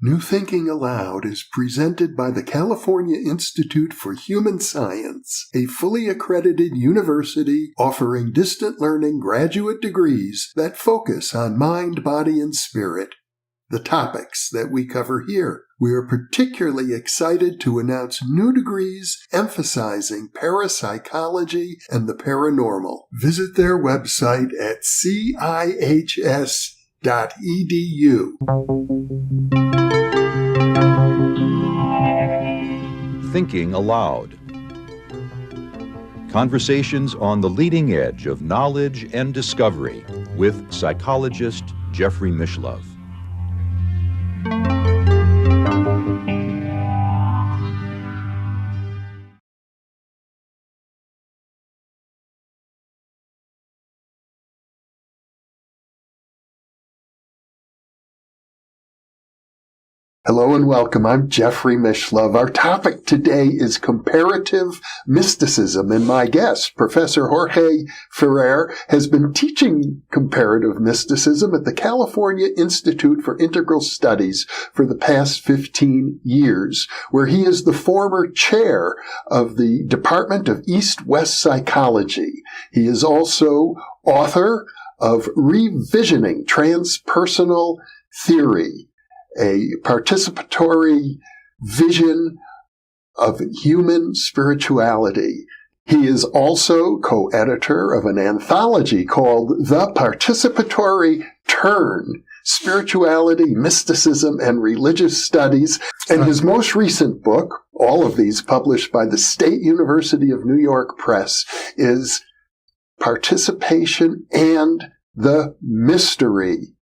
New Thinking Aloud is presented by the California Institute for Human Science, a fully accredited university offering distant learning graduate degrees that focus on mind, body, and spirit. The topics that we cover here. We are particularly excited to announce new degrees emphasizing parapsychology and the paranormal. Visit their website at cihs.edu. Thinking Aloud. Conversations on the leading edge of knowledge and discovery with psychologist Jorge Mishlove. Hello and welcome. I'm Jorge Mishlove. Our topic today is comparative mysticism, and my guest, Professor Jorge Ferrer, has been teaching comparative mysticism at the California Institute for Integral Studies for the past 15 years, where he is the former chair of the Department of East-West Psychology. He is also author of Revisioning Transpersonal Theory, a participatory vision of human spirituality. He is also co-editor of an anthology called The Participatory Turn, Spirituality, Mysticism, and Religious Studies. And his most recent book, all of these published by the State University of New York Press, is Participation and the Mystery,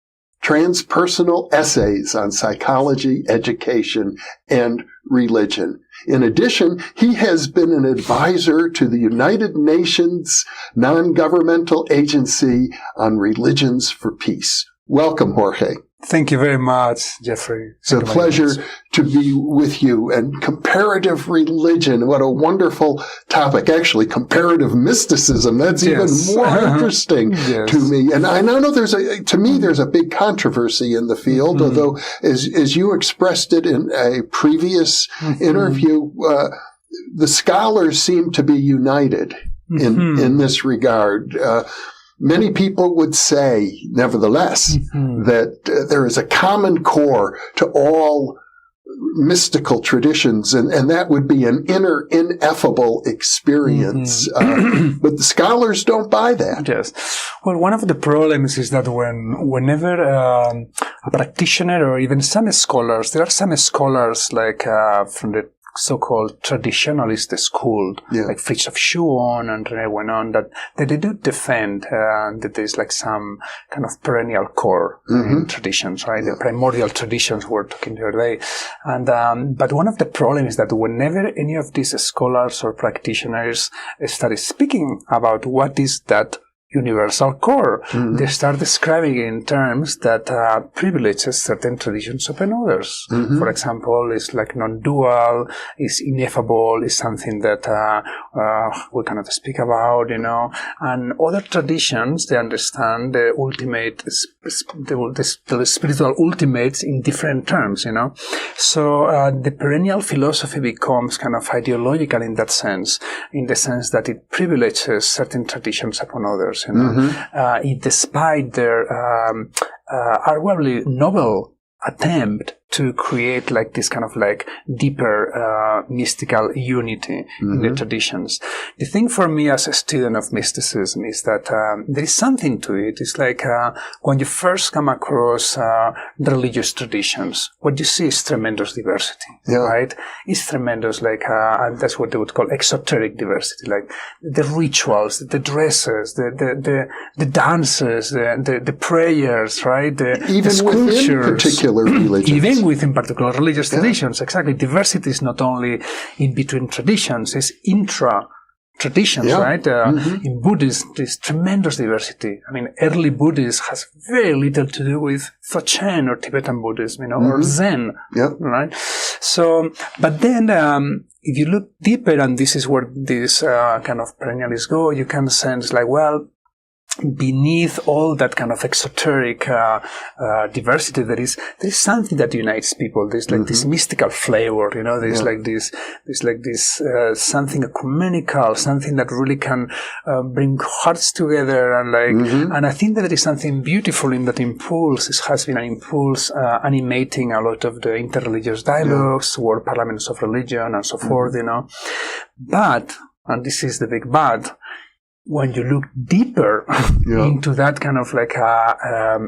Transpersonal Essays on Psychology, Education, and Religion. In addition, he has been an advisor to the United Nations non-governmental agency on religions for peace. Welcome, Jorge. Thank you very much, Jeffrey. It's a pleasure to be with you. And comparative religion, what a wonderful topic. Actually, comparative mysticism, that's even more interesting to me. And I know there's a big controversy in the field, although as you expressed it in a previous interview, the scholars seem to be united in this regard. Many people would say, nevertheless, that there is a common core to all mystical traditions, and that would be an inner, ineffable experience. But the scholars don't buy that. Yes. Well, one of the problems is that whenever a practitioner or even some scholars, there are some scholars like from the so-called traditionalist school, like Fritz of Schuon and René Guénon, that they do defend that there's like some kind of perennial core in traditions, right? The primordial traditions we're talking today. And but one of the problems is that whenever any of these scholars or practitioners start speaking about what is that universal core, they start describing it in terms that privileges certain traditions upon others. For example, it's like non-dual, it's ineffable, it's something that we cannot speak about, And other traditions, they understand the ultimate, the spiritual ultimates in different terms, So the perennial philosophy becomes kind of ideological in that sense, in the sense that it privileges certain traditions upon others. Despite their arguably novel attempt to create like this kind of like deeper mystical unity in the traditions. The thing for me as a student of mysticism is that there is something to it. It's like when you first come across religious traditions, what you see is tremendous diversity, right? It's tremendous, like and that's what they would call exoteric diversity, like the rituals, the dresses, the dances, the prayers, right? Even within particular religions. Even within particular religious traditions, exactly. Diversity is not only in between traditions, it's intra-traditions, right? In Buddhism, there's tremendous diversity. I mean, early Buddhism has very little to do with Dzogchen or Tibetan Buddhism, or Zen, right? So, but then, if you look deeper, and this is where these kind of perennialists go, you can sense like, well, beneath all that kind of exoteric diversity, there is something that unites people. There's like this mystical flavor, you know. There's like this something ecumenical, something that really can bring hearts together, and and I think that there is something beautiful in that impulse. It has been an impulse animating a lot of the interreligious dialogues, world parliaments of religion, and so forth, you know. But, and this is the big but, when you look deeper into that kind of like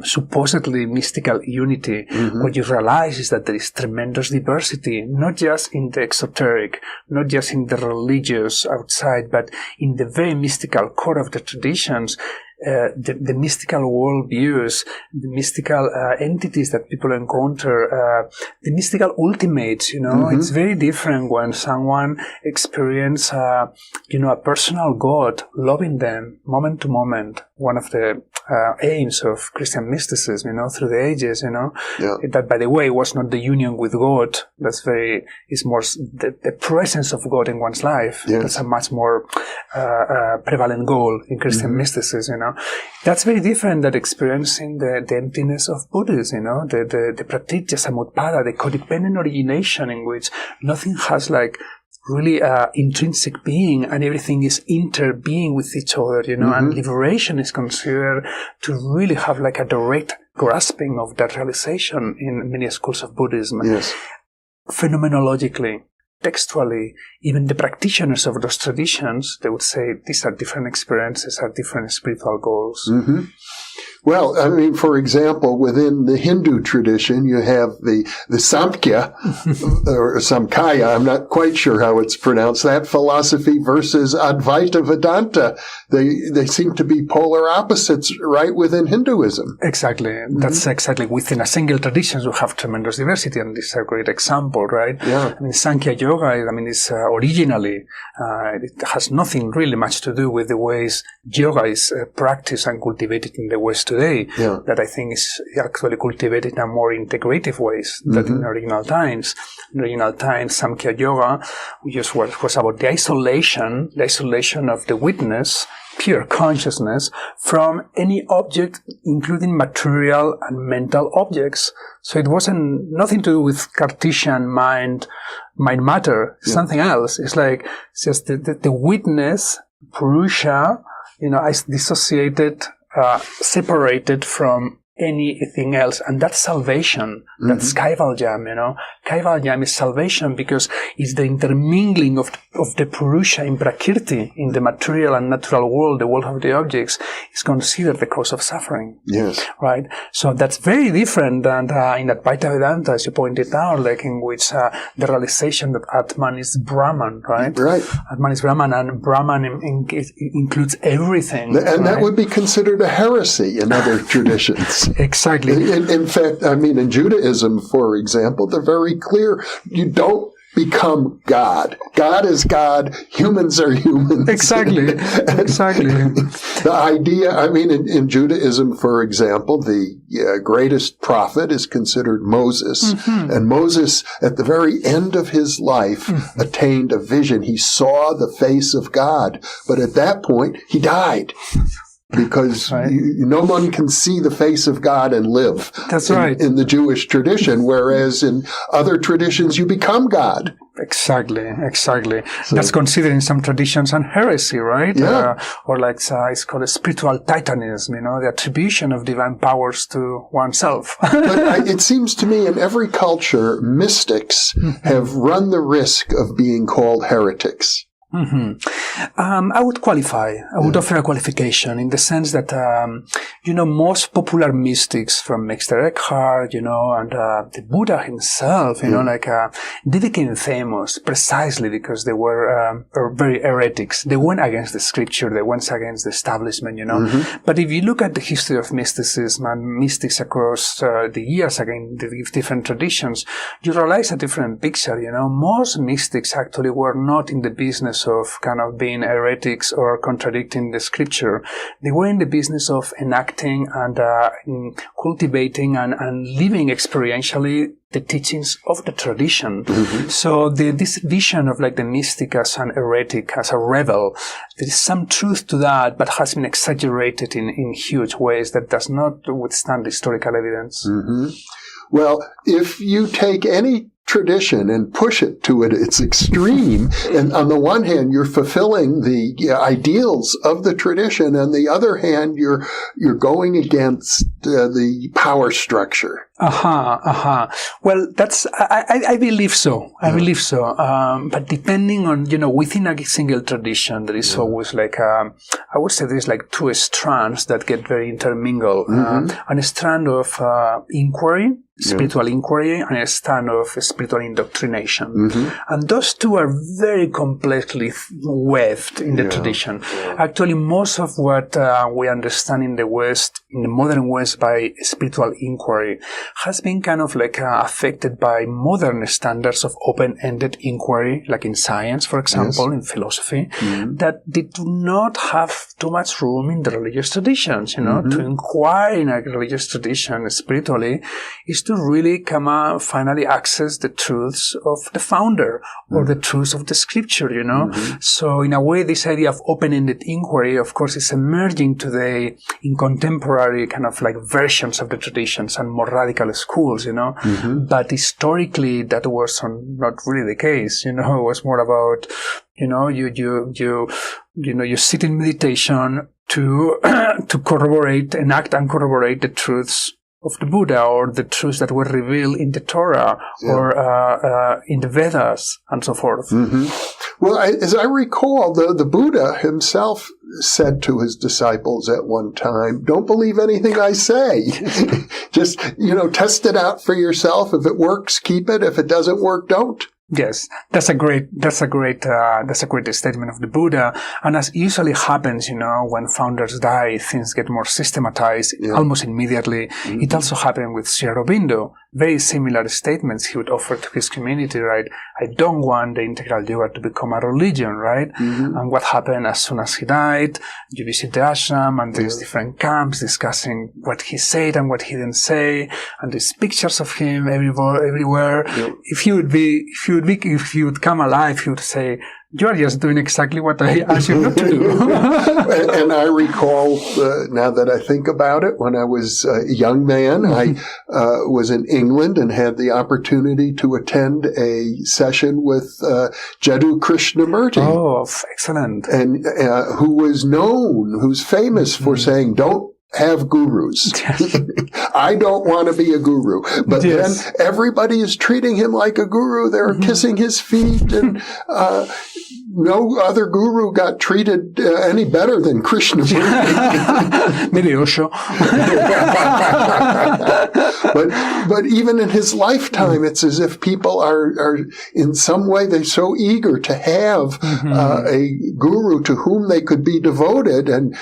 supposedly mystical unity, what you realize is that there is tremendous diversity, not just in the exoteric, not just in the religious outside, but in the very mystical core of the traditions. The mystical worldviews, the mystical entities that people encounter, the mystical ultimates, you know. It's very different when someone experiences, a personal God loving them moment to moment. One of the aims of Christian mysticism, you know, through the ages, you know, that, by the way, was not the union with God. It's more the presence of God in one's life. That's a much more prevalent goal in Christian mysticism, you know. That's very different than experiencing the emptiness of Buddhism, you know, the pratitya samutpada, the codependent origination in which nothing has like really intrinsic being and everything is interbeing with each other, you know, and liberation is considered to really have like a direct grasping of that realization in many schools of Buddhism. Phenomenologically, textually, even the practitioners of those traditions, they would say these are different experiences, are different spiritual goals. Well, I mean, for example, within the Hindu tradition, you have the Samkhya, or Samkhya, I'm not quite sure how it's pronounced, that philosophy versus Advaita Vedanta. They seem to be polar opposites right within Hinduism. Exactly. That's exactly. Within a single tradition, you have tremendous diversity, and this is a great example, right? I mean, Sankhya Yoga, is originally, it has nothing really much to do with the ways yoga is practiced and cultivated in the West today, that I think is actually cultivated in a more integrative ways than in original times. In original times, Samkhya Yoga was about the isolation of the witness, pure consciousness, from any object, including material and mental objects. So it wasn't nothing to do with Cartesian mind matter, something else. It's like just the witness, Purusha, is dissociated, separated from anything else, and that's salvation. That's Kaivalyam, Kaivalyam is salvation because it's the intermingling of the Purusha in Prakriti, in the material and natural world, the world of the objects, is considered the cause of suffering. Right? So that's very different than in Advaita Vedanta, as you pointed out, like in which the realization that Atman is Brahman, right? Atman is Brahman, and Brahman includes everything. And that would be considered a heresy in other traditions. Exactly. In fact, I mean, in Judaism, for example, they're very clear. You don't become God. God is God. Humans are humans. Exactly. The idea, I mean, in Judaism, for example, the greatest prophet is considered Moses. And Moses, at the very end of his life, attained a vision. He saw the face of God. But at that point, he died. Because no one can see the face of God and live. That's right. In the Jewish tradition, whereas in other traditions you become God. Exactly. So, that's considered in some traditions an heresy, right? Or like it's called a spiritual titanism, the attribution of divine powers to oneself. But it seems to me in every culture, mystics have run the risk of being called heretics. I would qualify. I would offer a qualification in the sense that, most popular mystics from Meister Eckhart, and the Buddha himself, they became famous precisely because they were very heretics. They went against the scripture. They went against the establishment, But if you look at the history of mysticism and mystics across the years, again, the different traditions, you realize a different picture, Most mystics actually were not in the business business of kind of being heretics or contradicting the scripture. They were in the business of enacting and cultivating and living experientially the teachings of the tradition. Mm-hmm. So this vision of like the mystic as an heretic, as a rebel, there is some truth to that, but has been exaggerated in huge ways that does not withstand historical evidence. Mm-hmm. Well, if you take any tradition and push it to its extreme, and on the one hand you're fulfilling the ideals of the tradition, on the other hand you're going against the power structure. Well, I believe so. I believe so. But depending on, within a single tradition, there is always like, I would say there's like two strands that get very intermingled. And a strand of inquiry, spiritual inquiry, and a strand of spiritual indoctrination. And those two are very complexly weaved in the tradition. Actually, most of what we understand in the West, in the modern West, by spiritual inquiry has been kind of like affected by modern standards of open-ended inquiry, like in science, for example, in philosophy, that they do not have too much room in the religious traditions. To inquire in a religious tradition spiritually is to really finally access the truths of the founder or the truths of the scripture, So in a way, this idea of open-ended inquiry, of course, is emerging today in contemporary kind of like versions of the traditions and more radical schools, But historically, that was not really the case, It was more about, you sit in meditation to corroborate, enact and corroborate the truths of the Buddha or the truths that were revealed in the Torah or in the Vedas and so forth. Well, as I recall, the Buddha himself said to his disciples at one time, "Don't believe anything I say. Just, test it out for yourself. If it works, keep it. If it doesn't work, don't." Yes, that's a great statement of the Buddha. And as usually happens, when founders die, things get more systematized almost immediately. It also happened with Sri Aurobindo. Very similar statements he would offer to his community, right? I don't want the integral yoga to become a religion, right? And what happened as soon as he died, you visit the ashram and there's different camps discussing what he said and what he didn't say. And there's pictures of him everywhere. If he would come alive, he would say, "You are just doing exactly what I asked you not to do." And I recall, now that I think about it, when I was a young man, I was in England and had the opportunity to attend a session with Jaddu Krishnamurti. Oh, excellent. And who's famous for saying, "Don't have gurus." I don't want to be a guru. But then everybody is treating him like a guru. They're kissing his feet, and no other guru got treated any better than Krishnamurti. Maybe Osho. But even in his lifetime, it's as if people are in some way, they're so eager to have a guru to whom they could be devoted. And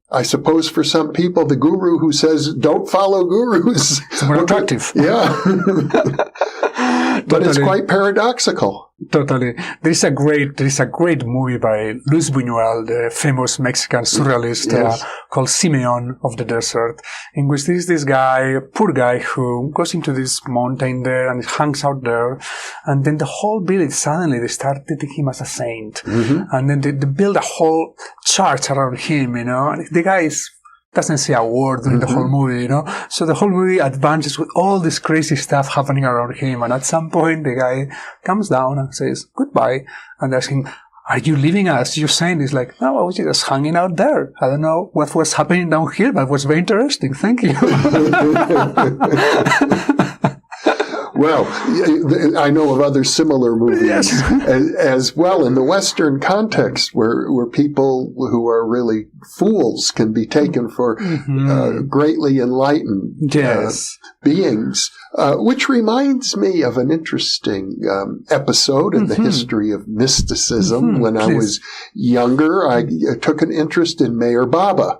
I suppose for some people, the guru who says, "Don't follow gurus," it's more attractive. But it's quite paradoxical. Totally. There is a great movie by Luis Buñuel, the famous Mexican surrealist, called Simeon of the Desert, in which there is this guy, poor guy, who goes into this mountain there and hangs out there, and then the whole village suddenly they start treating him as a saint, and then they build a whole church around him, and the guy doesn't say a word during the whole movie, So the whole movie advances with all this crazy stuff happening around him. And at some point, the guy comes down and says goodbye and asks him, "Are you leaving us? You're saying?" He's like, "No, I was just hanging out there. I don't know what was happening down here, but it was very interesting. Thank you." Well, I know of other similar movies as well in the Western context where people who are really fools can be taken for greatly enlightened beings, which reminds me of an interesting episode in the history of mysticism. When I was younger, I took an interest in Meher Baba,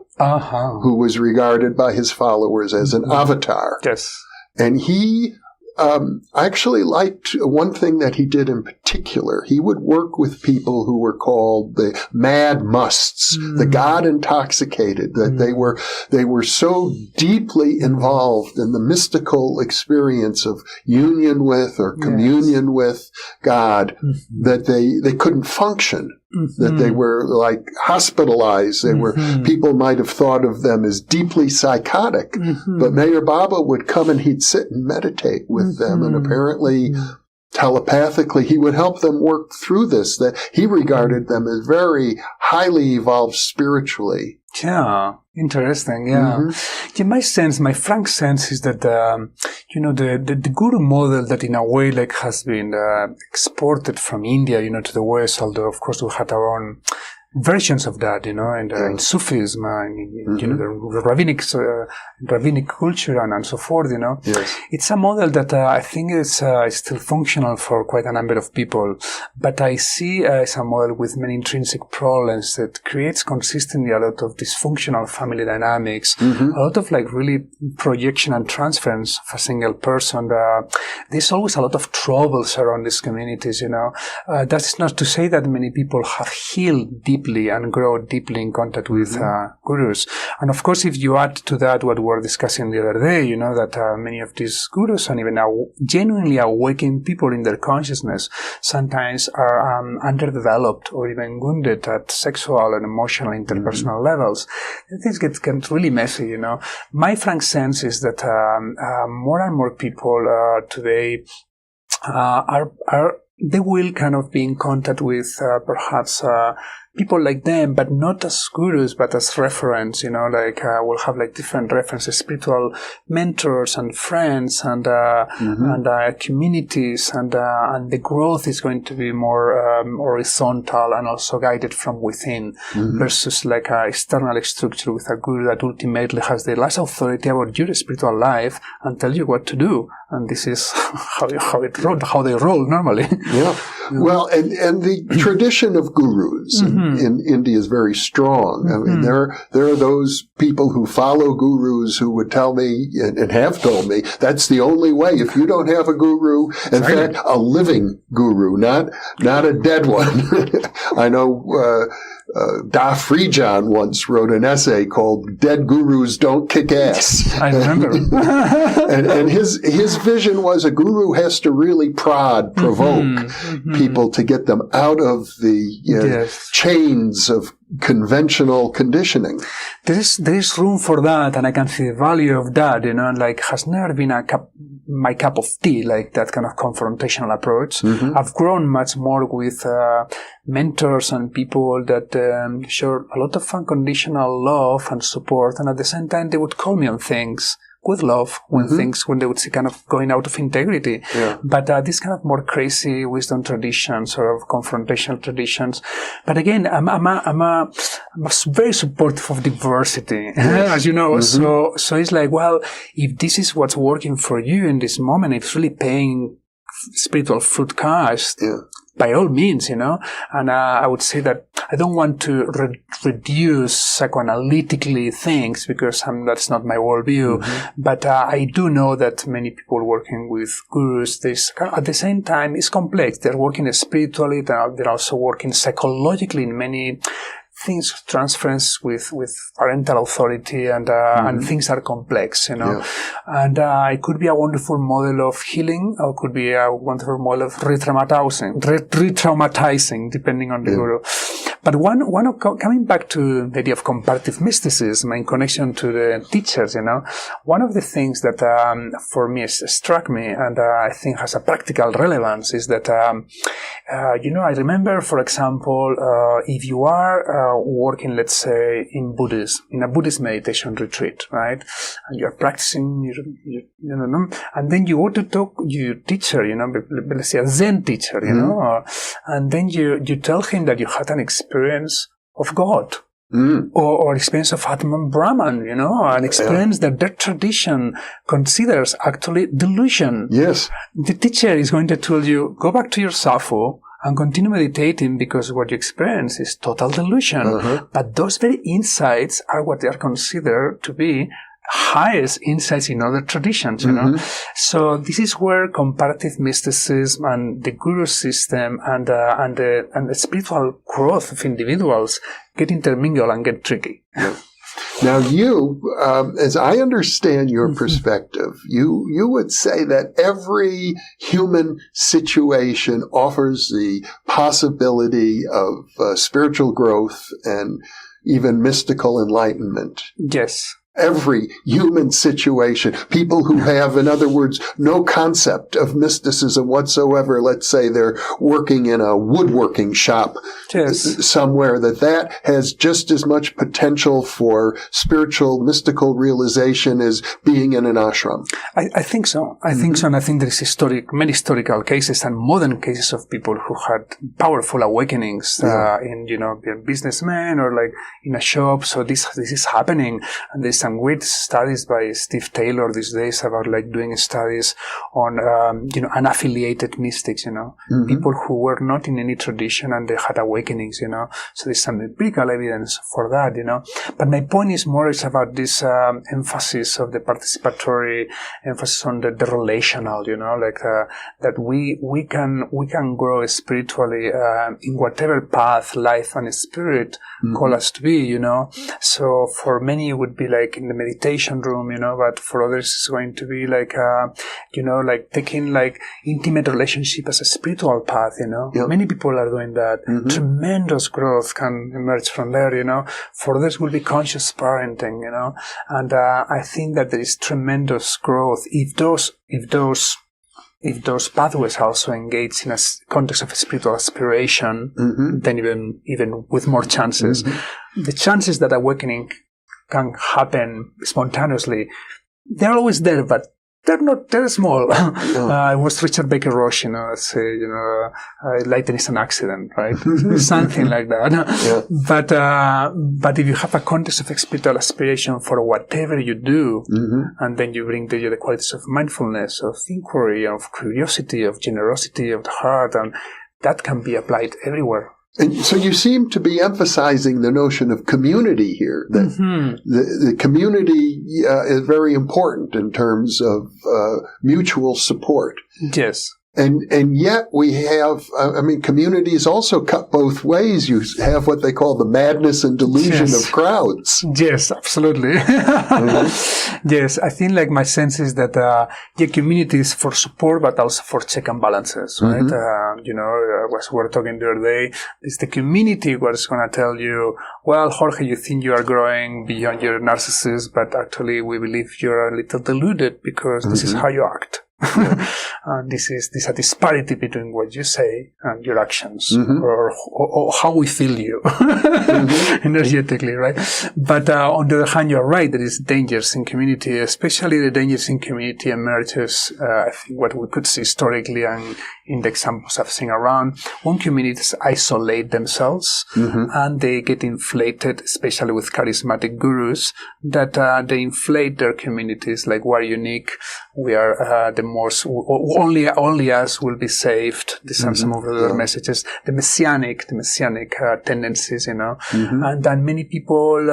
who was regarded by his followers as an avatar. Yes. And he I actually liked one thing that he did in particular. He would work with people who were called the mad musts, the God intoxicated, that they were so deeply involved in the mystical experience of union with or communion with God that they couldn't function. That they were like hospitalized. They were, people might have thought of them as deeply psychotic, but Mayor Baba would come and he'd sit and meditate with them, and apparently telepathically he would help them work through this, that he regarded them as very highly evolved spiritually. Yeah, interesting. Yeah. My sense, my frank sense is that, the guru model that in a way like has been exported from India, to the West, although of course we had our own versions of that, in Sufism, the rabbinic culture and so forth, Yes. It's a model that I think is still functional for quite a number of people, but I see as a model with many intrinsic problems that creates consistently a lot of dysfunctional family dynamics, a lot of like really projection and transference of a single person. There's always a lot of troubles around these communities, That's not to say that many people have healed deeply and grow deeply in contact with gurus. And of course, if you add to that what we were discussing the other day, that many of these gurus and even genuinely awakened people in their consciousness sometimes are underdeveloped or even wounded at sexual and emotional interpersonal levels. Things get really messy, My frank sense is that more and more people today they will kind of be in contact with perhaps people like them, but not as gurus, but as reference, we'll have like different references, spiritual mentors and friends and communities, and the growth is going to be more horizontal and also guided from within versus like a external structure with a guru that ultimately has the last authority about your spiritual life and tell you what to do. And this is how they roll normally. Yeah. Well, and the tradition of gurus in India is very strong. I mean, there are those people who follow gurus who would tell me and have told me that's the only way. If you don't have a guru, in fact, a living guru, not a dead one. I know Da Frijan once wrote an essay called "Dead Gurus Don't Kick Ass." I remember. and his vision was a guru has to really provoke people to get them out of the chains of conventional conditioning. There is room for that, and I can see the value of that, like has never been my cup of tea, like that kind of confrontational approach. I've grown much more with mentors and people that show a lot of unconditional love and support, and at the same time they would call me on things with love when they would see kind of going out of integrity. Yeah. But this kind of more crazy wisdom traditions or confrontational traditions. But again, I'm very supportive of diversity, as you know. So it's like, well, if this is what's working for you in this moment, if it's really paying spiritual fruit cash, by all means, and I would say that I don't want to reduce psychoanalytically things because that's not my worldview, but I do know that many people working with gurus, at the same time, it's complex. They're working spiritually, they're also working psychologically in many things, transference with parental authority, and things are complex, and it could be a wonderful model of healing, or it could be a wonderful model of re-traumatizing, depending on the guru. But coming back to the idea of comparative mysticism in connection to the teachers, one of the things that for me struck me, and I think has a practical relevance, is that I remember, for example, if you are working, let's say, in a Buddhist meditation retreat, right? And you're practicing, and then you go to talk to your teacher, let's say a Zen teacher, and then you tell him that you had an experience of God. Or experience of Atman Brahman, an experience that their tradition considers actually delusion. Yes. The teacher is going to tell you, go back to your Safu and continue meditating because what you experience is total delusion. But those very insights are what they are considered to be highest insights in other traditions, you know. So this is where comparative mysticism and the guru system and the spiritual growth of individuals get intermingled and get tricky. Yeah. Now you, as I understand your perspective, you would say that every human situation offers the possibility of spiritual growth and even mystical enlightenment. Yes. Every human situation. People who have, in other words, no concept of mysticism whatsoever. Let's say they're working in a woodworking shop somewhere, that has just as much potential for spiritual, mystical realization as being in an ashram. I think so. I think so. And I think there is many historical cases and modern cases of people who had powerful awakenings in, being businessmen or like in a shop. So this is happening. And there's some great studies by Steve Taylor these days about like doing studies on, unaffiliated mystics, people who were not in any tradition and they had awakenings, So there's some empirical evidence for that, But my point is more is about this emphasis of the participatory, emphasis on the relational, that we can grow spiritually in whatever path life and spirit call us to be, So for many it would be like in the meditation room, but for others it's going to be like, like taking like intimate relationship as a spiritual path, Many people are doing that. Tremendous growth can emerge from there, For others will be conscious parenting, And I think that there is tremendous growth if those pathways also engage in a context of spiritual aspiration, then even with more chances. The chances that awakening can happen spontaneously, they're always there, but they're small. It was Richard Baker Roche, say, lightning is an accident, right? Something like that. But if you have a context of spiritual aspiration for whatever you do, and then you bring the qualities of mindfulness, of inquiry, of curiosity, of generosity of the heart, and that can be applied everywhere. And so you seem to be emphasizing the notion of community here, that the community is very important in terms of mutual support. Yes. And yet we have, communities also cut both ways. You have what they call the madness and delusion of crowds. Yes, absolutely. Yes, I think like my sense is that the community is for support, but also for check and balances, right? As we were talking the other day, it's the community what's going to tell you, well, Jorge, you think you are growing beyond your narcissism, but actually we believe you're a little deluded because this is how you act. This is a disparity between what you say and your actions, or how we feel you energetically, right? But on the other hand, you're right. There is dangers in community, especially the dangers in community emerges. I think what we could see historically and in the examples I've seen around, when communities isolate themselves and they get inflated, especially with charismatic gurus, that they inflate their communities like we're unique, we are the most, only us will be saved. These are some of the other messages. The messianic tendencies, and then many people,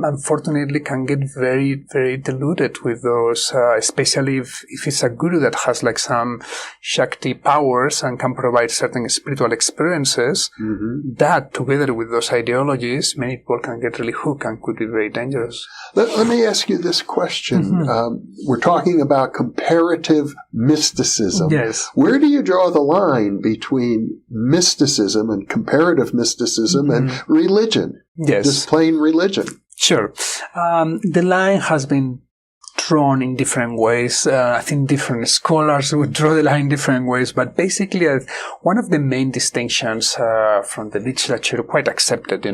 unfortunately, can get very, very deluded with those, especially if it's a guru that has like some Shakti powers and can provide certain spiritual experiences. That, together with those ideologies, many people can get really hooked and could be very dangerous. Let me ask you this question. We're talking about comparative mysticism. Yes. Where do you draw the line between mysticism and comparative mysticism and religion? Yes. Just plain religion. Sure. The line has been drawn in different ways. I think different scholars would draw the line in different ways, but basically one of the main distinctions from the literature, quite accepted,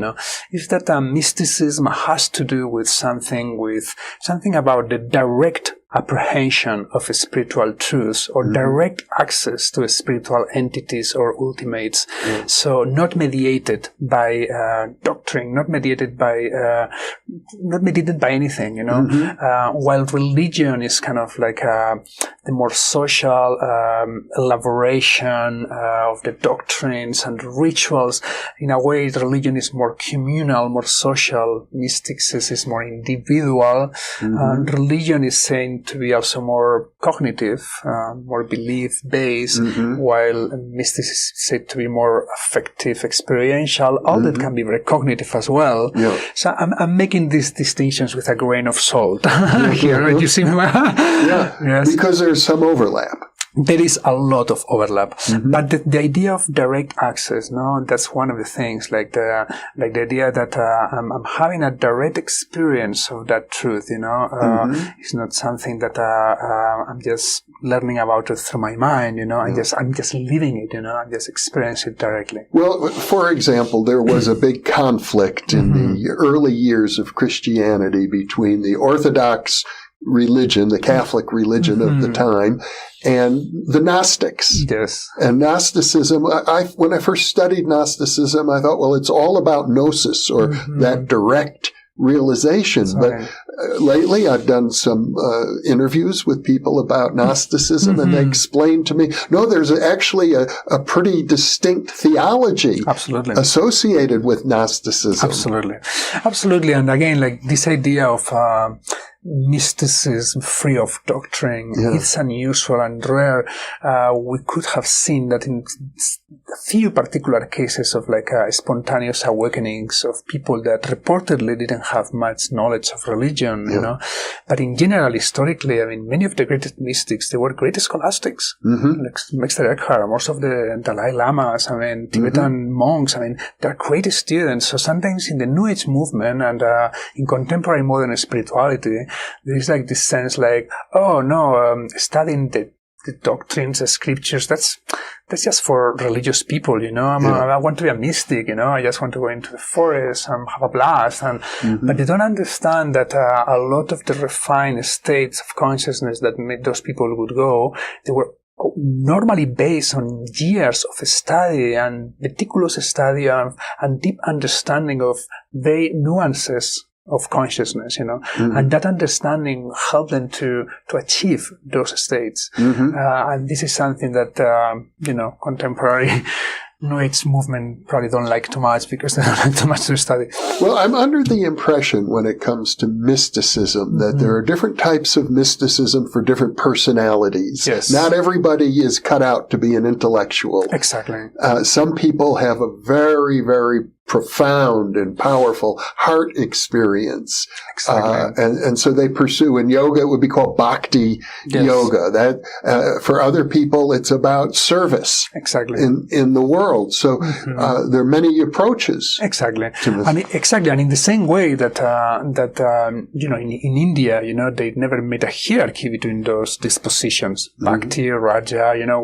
is that mysticism has to do with something about the direct apprehension of spiritual truths or direct access to spiritual entities or ultimates. So not mediated by doctrine, not mediated by anything, you know. While religion is kind of like the more social elaboration of the doctrines and rituals. In a way, religion is more communal, more social. Mysticism is more individual. And religion is saying to be also more cognitive, more belief-based, while mysticism is said to be more affective, experiential. All that can be very cognitive as well. So I'm making these distinctions with a grain of salt here. You see me? Yes. Because there's some overlap. There is a lot of overlap, but the idea of direct access, no, that's one of the things. Like the idea that I'm having a direct experience of that truth. You know, it's not something that I'm just learning about it through my mind. You know, I'm just living it. You know, I'm just experiencing it directly. Well, for example, there was a big conflict in the early years of Christianity between the Orthodox religion, the Catholic religion of the time, and the Gnostics. Yes. And Gnosticism, when I first studied Gnosticism, I thought, well, it's all about gnosis, or that direct realization. But lately I've done some interviews with people about Gnosticism, and they explained to me, no, there's actually a pretty distinct theology associated with Gnosticism. Absolutely. And again, like this idea of mysticism free of doctrine, it's unusual and rare. We could have seen that in a few particular cases of like spontaneous awakenings of people that reportedly didn't have much knowledge of religion, you know. But in general, historically, I mean, many of the greatest mystics, they were great scholastics. Like Meister Eckhart, most of the Dalai Lamas, I mean, Tibetan monks, I mean, they're great students. So sometimes in the New Age movement and in contemporary modern spirituality, there is like this sense like, oh no, studying the doctrines, the scriptures, that's just for religious people, you know. I want to be a mystic, you know. I just want to go into the forest and have a blast. But they don't understand that a lot of the refined states of consciousness that those people would go, they were normally based on years of study and meticulous study and deep understanding of the nuances of consciousness, you know, and that understanding helped them to achieve those states. And this is something that, you know, contemporary New Age movement probably don't like too much because they don't like too much to study. Well, I'm under the impression when it comes to mysticism that there are different types of mysticism for different personalities. Yes. Not everybody is cut out to be an intellectual. Exactly. Some people have a very, very profound and powerful heart experience. Exactly. And so they pursue, in yoga it would be called bhakti yoga. That for other people it's about service in the world. So there are many approaches. Exactly. And in the same way that you know, in India, you know, they never made a hierarchy between those dispositions. Bhakti, Raja, you know,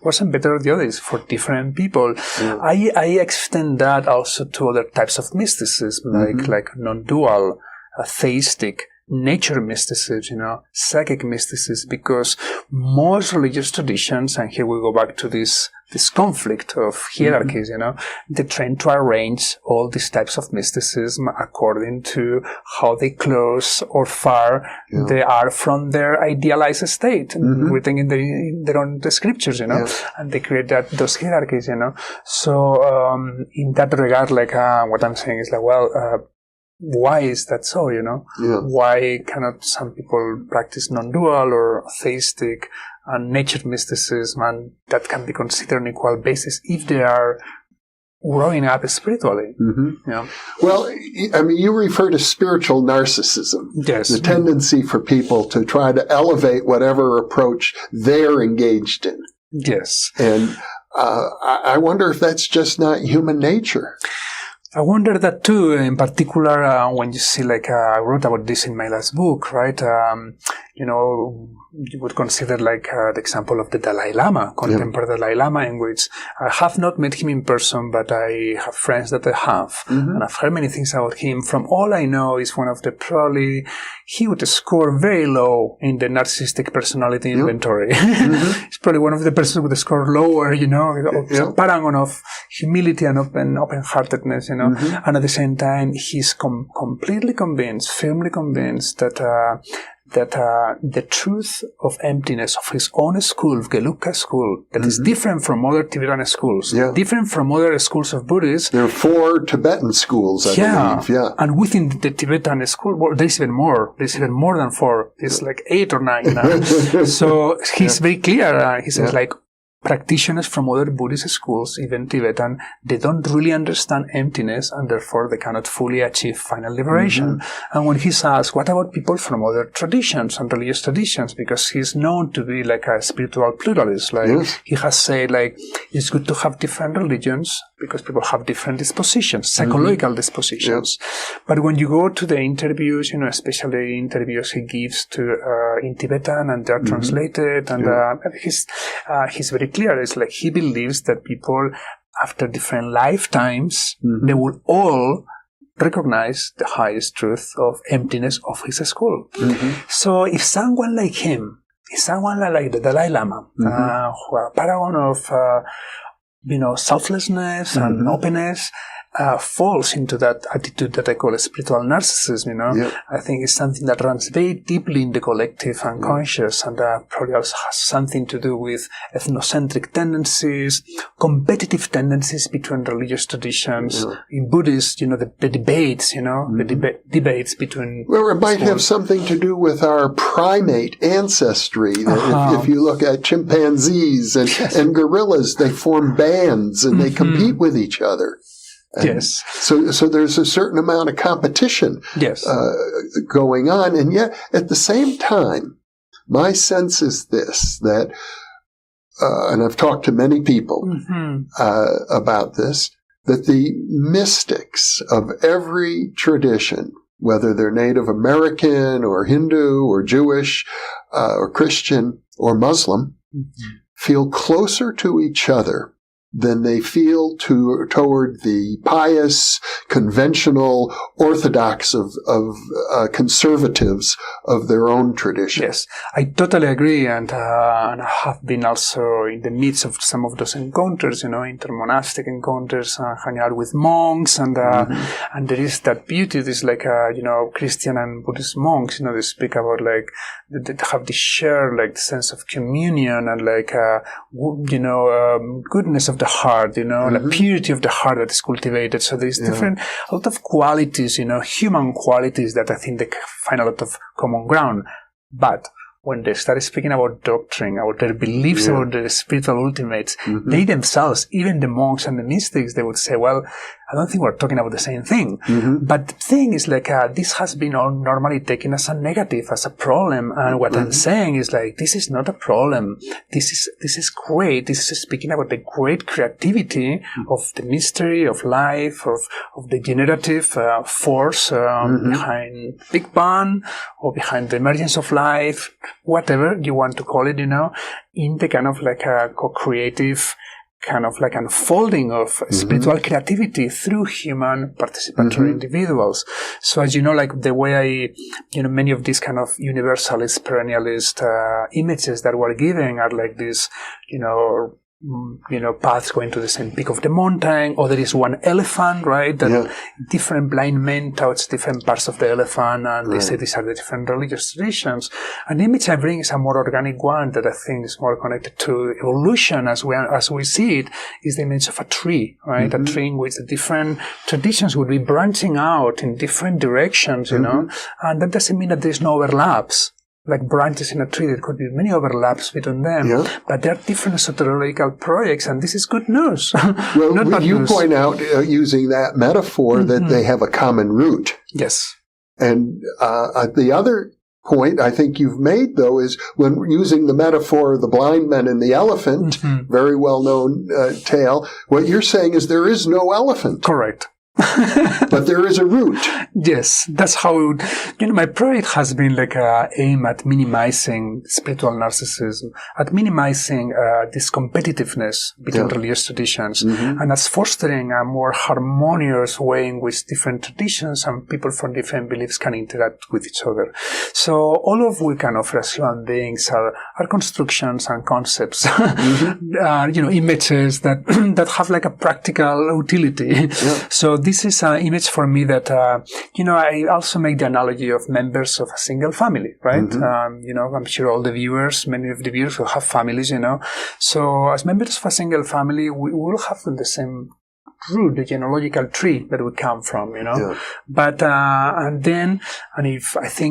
wasn't better or the other. It's for different people. I extend that also to other types of mysticism, like non-dual, theistic, nature mysticism, you know, psychic mysticism, because most religious traditions, and here we go back to this conflict of hierarchies, you know, they try to arrange all these types of mysticism according to how they close or far they are from their idealized state, written in their own scriptures, you know, and they create those hierarchies, you know. So in that regard, like what I'm saying is like, well, why is that so, you know? Why cannot some people practice non-dual or theistic and nature mysticism, and that can be considered on equal basis if they are growing up spiritually? Yeah. Well, I mean, you refer to spiritual narcissism. Yes. The tendency for people to try to elevate whatever approach they're engaged in. Yes. And I wonder if that's just not human nature. I wonder that too, in particular, when you see, like, I wrote about this in my last book, right? you would consider like the example of the Dalai Lama, contemporary Dalai Lama, in which I have not met him in person, but I have friends that I have, and I've heard many things about him. From all I know, is one of the probably, he would score very low in the narcissistic personality inventory. He's probably one of the persons who would score lower, a paragon of humility and open-heartedness, and at the same time, he's completely convinced, firmly convinced that the truth of emptiness of his own school, Gelukka school, that is different from other Tibetan schools, different from other schools of Buddhism. There are 4 Tibetan schools, I believe. Yeah. And within the Tibetan school, well, there's even more. There's even more than 4. There's like 8 or 9 now. So he's very clear. He says like, practitioners from other Buddhist schools, even Tibetan, they don't really understand emptiness, and therefore they cannot fully achieve final liberation. And when he's asked, what about people from other traditions and religious traditions? Because he's known to be like a spiritual pluralist. Like he has said, like, it's good to have different religions because people have different dispositions, psychological dispositions. But when you go to the interviews, especially interviews he gives to in Tibetan, and they're translated, and he's very clear. It's like he believes that people, after different lifetimes, they will all recognize the highest truth of emptiness of his school. So if someone like him, if someone like the Dalai Lama, who are a paragon of selflessness and openness, falls into that attitude that I call a spiritual narcissism, I think it's something that runs very deeply in the collective unconscious, and probably also has something to do with ethnocentric tendencies, competitive tendencies between religious traditions. In Buddhist, the debates, the debates between... Well, it might have something to do with our primate ancestry. If you look at chimpanzees and gorillas, they form bands and they compete with each other. And so there's a certain amount of competition going on. And yet, at the same time, my sense is this, that, and I've talked to many people about this, that the mystics of every tradition, whether they're Native American or Hindu or Jewish or Christian or Muslim, feel closer to each other than they feel toward the pious, conventional, orthodox of conservatives of their own tradition. Yes, I totally agree, and I have been also in the midst of some of those encounters, intermonastic encounters, hanging out with monks, and there is that beauty. There's like Christian and Buddhist monks, they speak about like they have this shared like sense of communion and like goodness of the heart, the purity of the heart that is cultivated. So there's a lot of qualities, human qualities that I think they find a lot of common ground. But when they start speaking about doctrine, about their beliefs about the spiritual ultimates, they themselves, even the monks and the mystics, they would say, well, I don't think we're talking about the same thing. But the thing is like, this has been normally taken as a negative, as a problem. And what I'm saying is like, this is not a problem. This is great. This is speaking about the great creativity of the mystery of life, of the generative force behind Big Bang or behind the emergence of life, whatever you want to call it, in the kind of like a co-creative kind of like unfolding of spiritual creativity through human participatory individuals. So as you know, like the way many of these kind of universalist, perennialist images that we're giving are like this, paths going to the same peak of the mountain, or there is one elephant, right? That different blind men touch different parts of the elephant, and they say these are the different religious traditions. And the image I bring is a more organic one that I think is more connected to evolution as we see it, is the image of a tree, right? A tree in which the different traditions would be branching out in different directions, and that doesn't mean that there's no overlaps. Like branches in a tree, there could be many overlaps between them, but there are different esoterical projects, and this is good news. Well, you point out, using that metaphor, that they have a common root. Yes. And the other point I think you've made, though, is when using the metaphor of the blind men and the elephant, very well-known tale, what you're saying is there is no elephant. Correct. But there is a root. Yes, that's how, my project has been like aim at minimizing spiritual narcissism, at minimizing this competitiveness between religious traditions, and as fostering a more harmonious way in which different traditions and people from different beliefs can interact with each other. So all of we can offer as human beings are constructions and concepts, images that that have like a practical utility. Yeah. So this is an image for me that, I also make the analogy of members of a single family, right? I'm sure all the viewers, many of the viewers will have families, So as members of a single family, we will have the same root, the genealogical tree that we come from, But,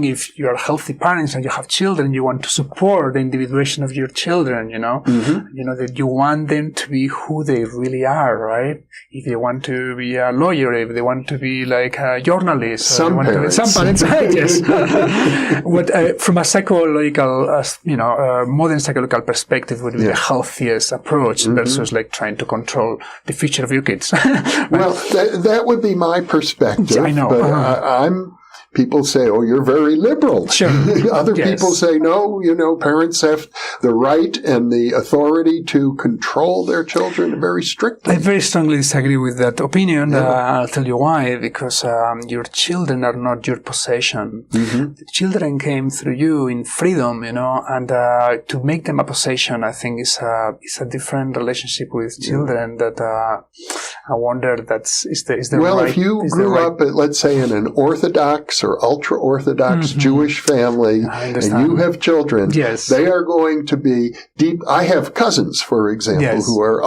if you are healthy parents and you have children, you want to support the individuation of your children, that you want them to be who they really are, right? If they want to be a lawyer, if they want to be like a journalist. Some parents, yes. From a psychological, modern psychological perspective would be the healthiest approach versus like trying to control the future of your kids. Well, that would be my perspective. I know. But people say, oh, you're very liberal. Sure. Other people say, no, parents have the right and the authority to control their children very strictly. I very strongly disagree with that opinion. I'll tell you why. Because your children are not your possession. The children came through you in freedom, and to make them a possession, I think is a different relationship with children that I wonder is the well, right. If you grew up, let's say, in an Orthodox or ultra-Orthodox Jewish family, and you have children, they are going to be deep. I have cousins, for example, who are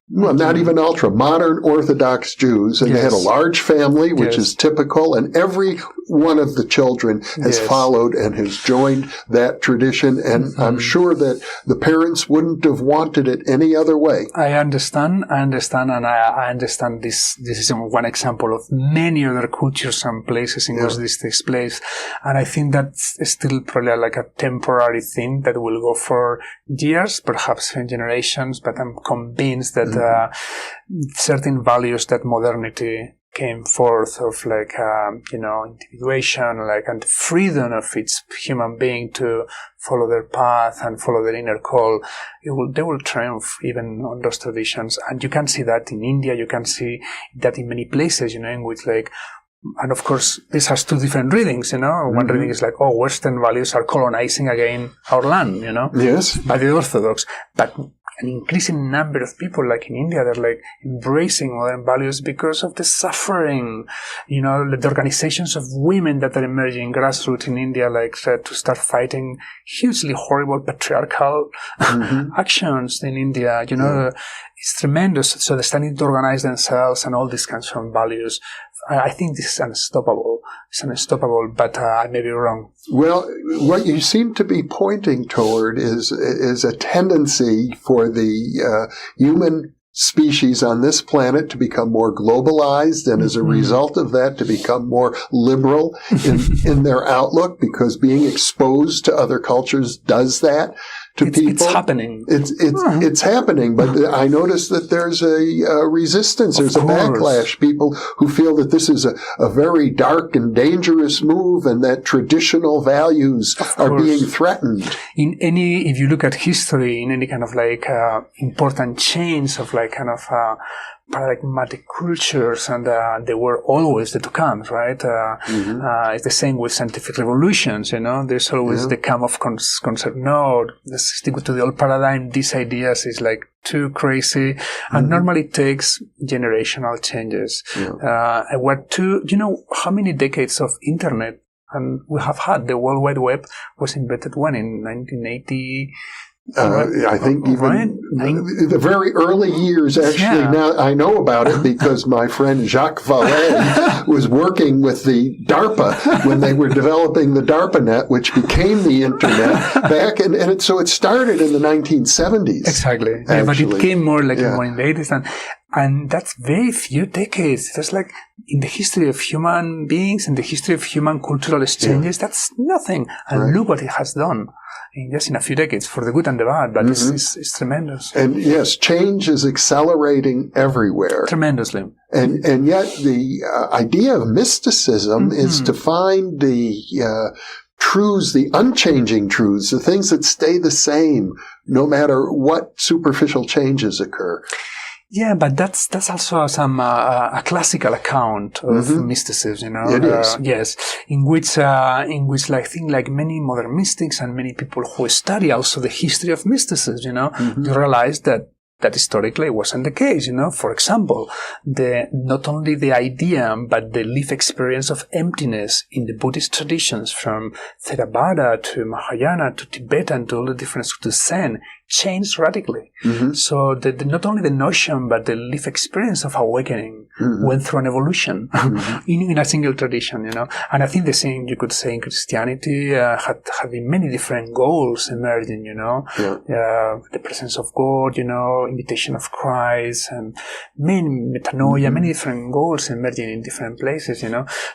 not even ultra, modern Orthodox Jews, and they had a large family, which is typical, and every one of the children has followed and has joined that tradition, and I'm sure that the parents wouldn't have wanted it any other way. I understand, and I understand this is one example of many other cultures and places in which this takes place, and I think that's still probably like a temporary thing that will go for years, perhaps generations, but I'm convinced that certain values that modernity came forth of, like, individuation, like, and freedom of its human being to follow their path and follow their inner call, they will triumph even on those traditions. And you can see that in India, you can see that in many places, in which, like, and of course, this has two different readings, One reading is like, Western values are colonizing again our land, Yes. by the Orthodox. But an increasing number of people, like in India, they're like embracing modern values because of the suffering, the organizations of women that are emerging grassroots in India, like to start fighting hugely horrible patriarchal actions in India, it's tremendous. So they're starting to organize themselves and all these kinds of values. I think this is unstoppable. It's unstoppable, but I may be wrong. Well, what you seem to be pointing toward is a tendency for the human species on this planet to become more globalized, and as a result of that, to become more liberal in their outlook, because being exposed to other cultures does that to people. It's happening. It's happening, but I notice that there's a resistance. There's a backlash. People who feel that this is a very dark and dangerous move, and that traditional values are being threatened. If you look at history, in any kind of like important change of like kind of paradigmatic cultures, and they were always the to comes, right? It's the same with scientific revolutions, there's always the come of concept. No, let's stick to the old paradigm. These ideas is like too crazy, and normally it takes generational changes. How many decades of internet and we have had? The World Wide Web was invented when? In 1980? I think even the very early years, actually, now I know about it because my friend Jacques Vallée was working with the DARPA when they were developing the DARPANet, which became the internet back, so it started in the 1970s. Exactly. Yeah, but it came more like more in the 80s. And that's very few decades. That's like in the history of human beings, in the history of human cultural exchanges, that's nothing. And look what it has done just in a few decades, for the good and the bad, but it's tremendous. And yes, change is accelerating everywhere. Tremendously. And yet the idea of mysticism is to find the truths, the unchanging truths, the things that stay the same no matter what superficial changes occur. Yeah, but that's also a classical account of mysticism, It is. Yes, in which I think like many modern mystics and many people who study also the history of mysticism, you realize that historically it wasn't the case, For example, not only the idea, but the lived experience of emptiness in the Buddhist traditions from Theravada to Mahayana to Tibetan to all the different to Zen changed radically. So not only the notion, but the lived experience of awakening went through an evolution in a single tradition, And I think the same you could say in Christianity had been many different goals emerging, the presence of God, invitation of Christ, and many metanoia, many different goals emerging in different places,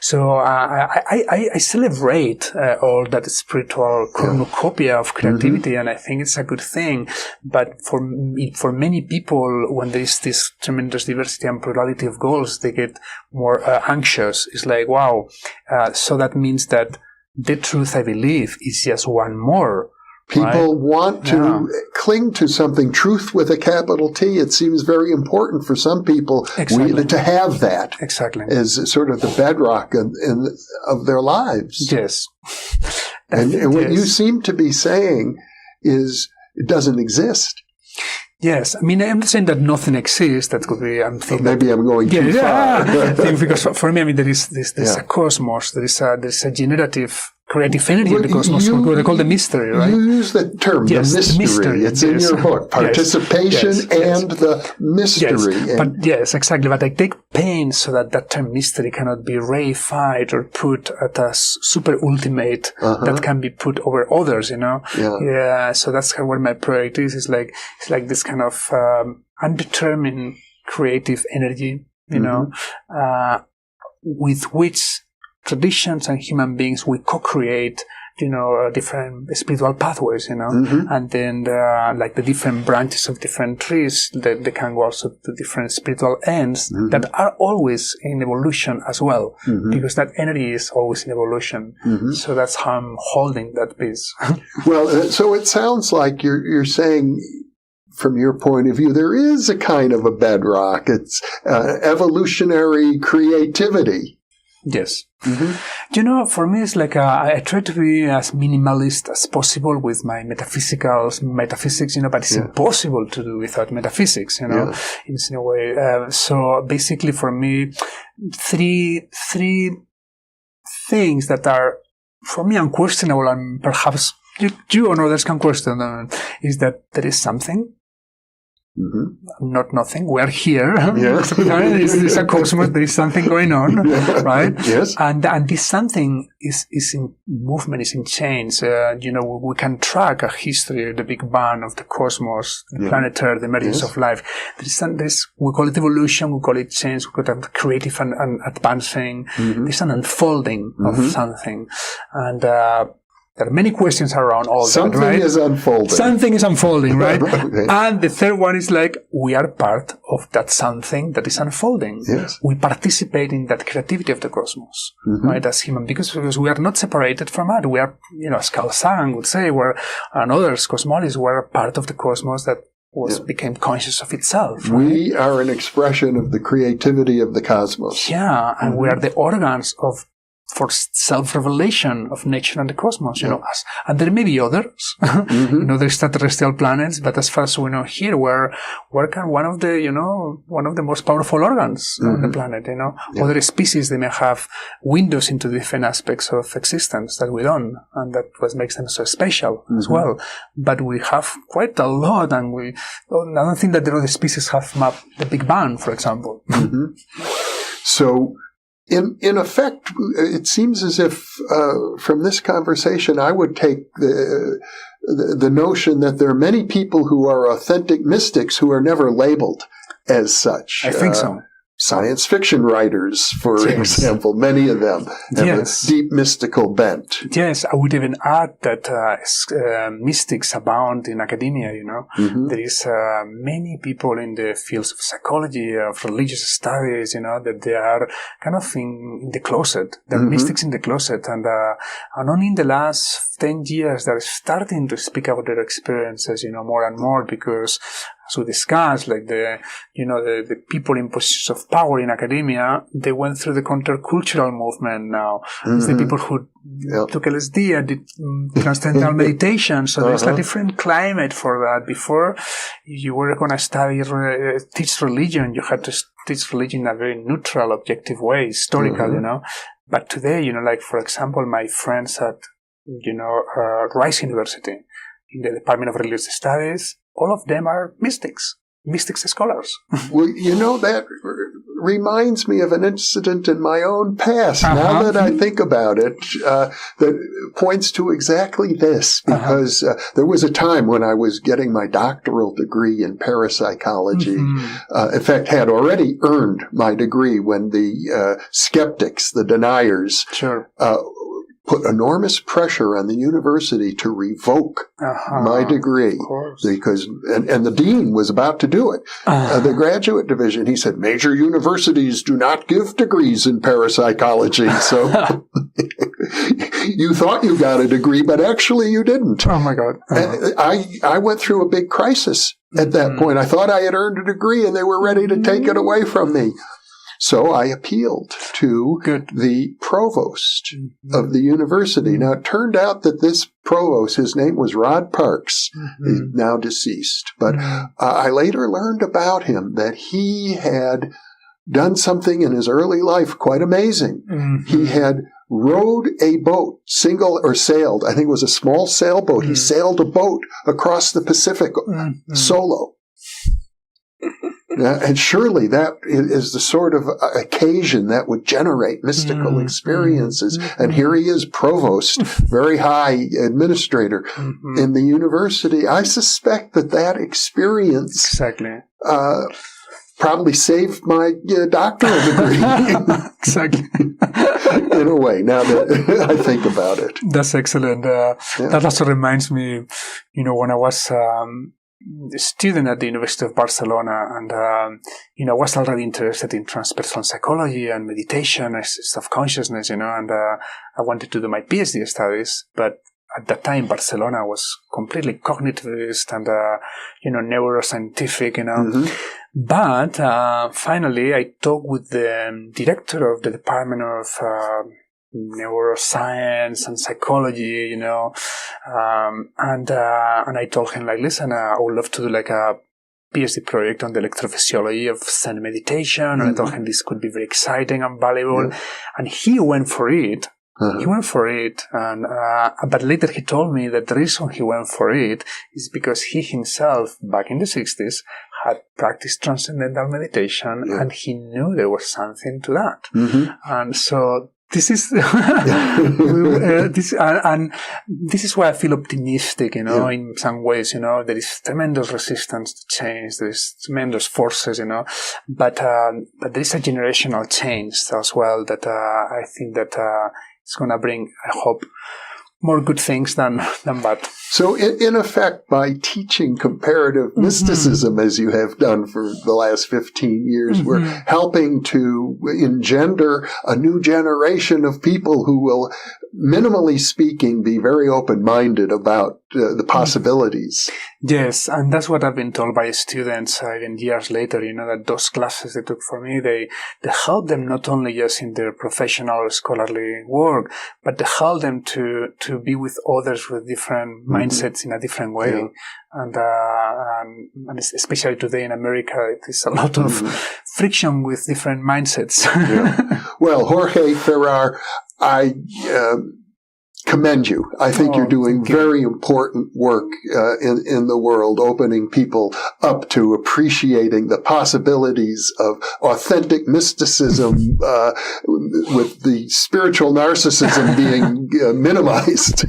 So I celebrate all that spiritual cornucopia of creativity, and I think it's a good thing. But for many people, when there is this tremendous diversity and plurality of goals, they get more anxious. It's like, wow, so that means that the truth I believe is just one more. People want to cling to something, truth with a capital T. It seems very important for some people to have that as sort of the bedrock of their lives. Yes. And what you seem to be saying is it doesn't exist. Yes, I mean, I'm not saying that nothing exists. That could be. Maybe I'm going too far. Because for me, I mean, there is a cosmos. There is a generative creative energy in the cosmos. What they call the mystery, right? You use that term, the mystery. It's in your book, participation and the mystery. Yes. But yes, exactly. But I take pains so that term mystery cannot be reified or put at a super ultimate that can be put over others, Yeah. So that's where my project is. It's like this kind of undetermined creative energy, with which traditions and human beings, we co-create, different spiritual pathways, and then like the different branches of different trees, they can go also to different spiritual ends that are always in evolution as well, because that energy is always in evolution. So that's how I'm holding that piece. Well, so it sounds like you're saying, from your point of view, there is a kind of a bedrock. It's evolutionary creativity. Yes. For me, it's like I try to be as minimalist as possible with my metaphysics, but it's impossible to do without metaphysics, in a way. So basically for me, three things that are, for me, unquestionable, and perhaps you or others can question them, is that there is something. Not nothing. We're here. Yes. There's a cosmos. There is something going on, right? Yes. And this something is in movement. Is in change. We can track a history, the Big Bang of the cosmos, the planet Earth, the emergence of life. We call it evolution. We call it change. We call it creative and advancing. There's an unfolding of something, and. There are many questions around all that, right? Something is unfolding. Something is unfolding, right? Okay. And the third one is like, we are part of that something that is unfolding. Yes. We participate in that creativity of the cosmos, right, as human beings, because we are not separated from it. We are, as Carl Sagan would say, and others, cosmologists, were part of the cosmos that became conscious of itself. Right? We are an expression of the creativity of the cosmos. Yeah, and we are the organs for self-revelation of nature and the cosmos, us. And there may be others, there's extraterrestrial planets, but as far as we know here, we're one of the most powerful organs on the planet, Other species, they may have windows into different aspects of existence that we don't, and that what makes them so special as well. But we have quite a lot, and I don't think that the other species have mapped the Big Bang, for example. So, in effect, it seems as if from this conversation, I would take the notion that there are many people who are authentic mystics who are never labeled. as such. I think so. Science fiction writers, for example, many of them have a deep mystical bent. Yes, I would even add that mystics abound in academia, There is many people in the fields of psychology, of religious studies, that they are kind of in the closet. They're mystics in the closet. And only in the last 10 years, they're starting to speak about their experiences, more and more, because as we discussed, like the people in positions of power in academia, they went through the countercultural movement now. It's the people who took LSD and did transcendental meditation. So there's a different climate for that. Before, you were going to teach religion. You had to teach religion in a very neutral, objective way, historical, But today, like, for example, my friends at, Rice University, in the Department of Religious Studies, all of them are mystics scholars. Well, that reminds me of an incident in my own past. Now that I think about it, that points to exactly this, because there was a time when I was getting my doctoral degree in parapsychology. In fact, had already earned my degree when the skeptics, the deniers, put enormous pressure on the university to revoke my degree, because and the dean was about to do it. The graduate division, he said, major universities do not give degrees in parapsychology. So you thought you got a degree, but actually you didn't. Oh my God! I went through a big crisis at that point. I thought I had earned a degree, and they were ready to take it away from me. So I appealed to the provost of the university. Now, it turned out that this provost, his name was Rod Parks, he's now deceased. But I later learned about him that he had done something in his early life quite amazing. He had rowed a boat, sailed, I think it was a small sailboat. He sailed a boat across the Pacific solo. And surely that is the sort of occasion that would generate mystical experiences. And here he is, provost, very high administrator in the university. I suspect that experience probably saved my doctoral degree. In a way, now that I think about it. That's excellent. That also reminds me, when I was student at the University of Barcelona, and I was already interested in transpersonal psychology and meditation and self-consciousness, and I wanted to do my PhD studies, but at that time Barcelona was completely cognitivist and neuroscientific, But finally I talked with the director of the Department of neuroscience and psychology, and I told him, like, listen, I would love to do like a PhD project on the electrophysiology of Zen meditation. And I told him this could be very exciting and valuable. And he went for it. And but later he told me that the reason he went for it is because he himself, back in the 60s, had practiced transcendental meditation, and he knew there was something to that. And so this is this is why I feel optimistic, in some ways. There is tremendous resistance to change. There is tremendous forces, but there is a generational change as well that I think that it's going to bring, I hope, more good things than bad. So in effect, by teaching comparative mysticism, as you have done for the last 15 years, we're helping to engender a new generation of people who will, minimally speaking, be very open-minded about the possibilities. Yes, and that's what I've been told by students even years later, that those classes they took for me, they help them not only just in their professional or scholarly work, but they help them to be with others with different mindsets in a different way. And especially today in America, it is a lot of friction with different mindsets. Well, Jorge Ferrer, I commend you. I think you're doing very important work in the world, opening people up to appreciating the possibilities of authentic mysticism with the spiritual narcissism being minimized.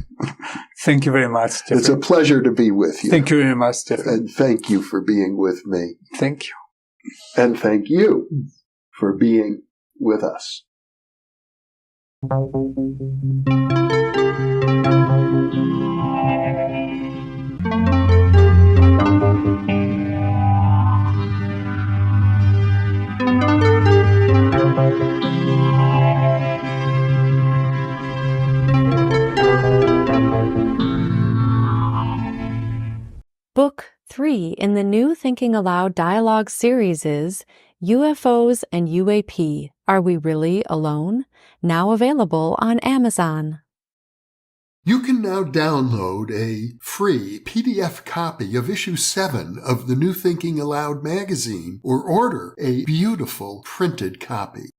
Thank you very much, Jeffrey. It's a pleasure to be with you. Thank you very much, Jeffrey. And thank you for being with me. Thank you. And thank you for being with us. Book 3 in the new Thinking Aloud dialogue series is UFOs and UAP, Are We Really Alone? Now available on Amazon. You can now download a free PDF copy of issue 7 of the New Thinking Aloud magazine or order a beautiful printed copy.